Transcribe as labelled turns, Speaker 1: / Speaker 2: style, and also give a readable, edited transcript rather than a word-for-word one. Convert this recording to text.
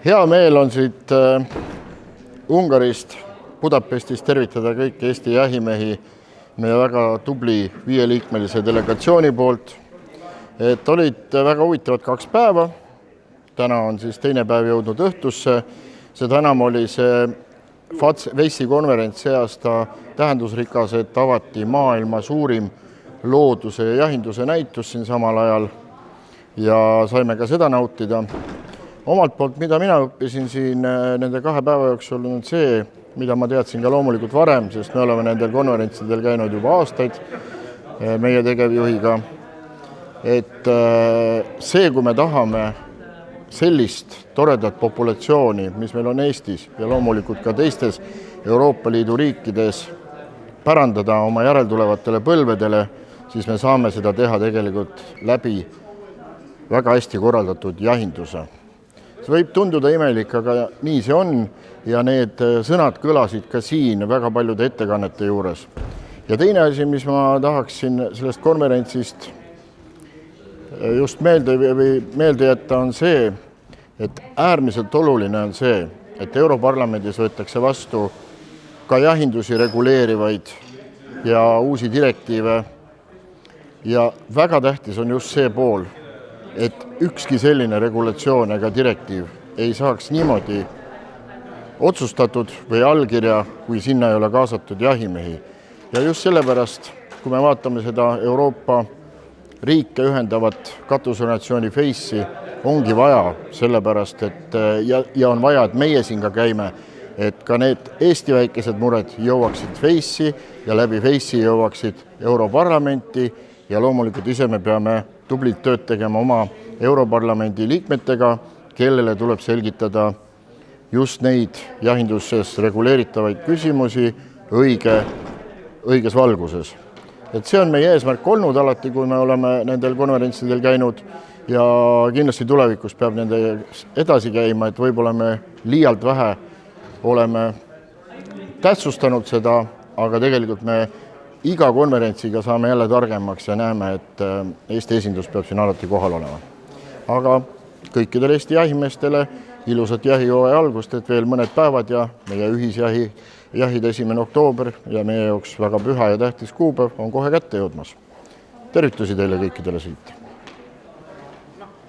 Speaker 1: Hea meel on siit Ungarist, Budapestist tervitada kõiki Eesti jahimehi meie väga tubli 5-liikmelise delegatsiooni poolt. Et olid väga huvitavad 2 päeva. Täna on siis teine päev jõudnud õhtusse. Seda enam oli see FATS-VEISi konverents see aasta tähendusrikas, et avati maailma suurim looduse ja jahinduse näitus siin samal ajal ja saime ka seda nautida. Omalt poolt, mida mina õppisin siin nende 2 päeva jooksul, on see, mida ma teadsin ka loomulikult varem, sest me oleme nendel konverentsidel käinud juba aastaid meie tegevjuhiga. Et see, kui me tahame sellist toredat populatsiooni, mis meil on Eestis ja loomulikult ka teistes Euroopa Liidu riikides pärandada oma järeltulevatele põlvedele, siis me saame seda teha tegelikult läbi väga hästi korraldatud jahinduse. See võib tunduda imelik, aga nii see on ja need sõnad kõlasid ka siin väga paljude ettekannete juures. Ja teine asi, mis ma tahaksin sellest konverentsist just meelde jätta, on see, et äärmiselt oluline on see, et Europarlamendis võetakse vastu ka jahindusi reguleerivaid ja uusi direktiive. Ja väga tähtis on just see pool, et ükski selline regulatsioon ega direktiiv ei saaks niimoodi otsustatud või allkirja, kui sinna ei ole kaasatud jahimehi. Ja just sellepärast, kui me vaatame seda Euroopa riike ühendavat katusorganisatsiooni FEISi, ongi vaja sellepärast, et ja on vaja, et meie siin ka käime, et ka need Eesti väikesed mured jõuaksid FEISi ja läbi FEISi jõuaksid Europarlamenti ja loomulikult ise me peame tublilt tööd tegema oma Europarlamendi liikmetega, kellele tuleb selgitada just neid jahinduses reguleeritavaid küsimusi õiges valguses. Et see on meie eesmärk olnud alati, kui me oleme nendel konverentsidel käinud ja kindlasti tulevikus peab nende edasi käima, et võib-olla me liialt vähe oleme tähtsustanud seda, aga tegelikult me iga konverentsiga saame jälle targemaks ja näeme, et Eesti esindus peab siin alati kohal olema. Aga kõikidele Eesti jahimeestele ilusat jahihooaja algust, et veel mõned päevad ja meie ühisjahid 1. oktoober ja meie jaoks väga püha ja tähtis kuupäev on kohe kätte jõudmas. Tervitusi teile kõikidele siit!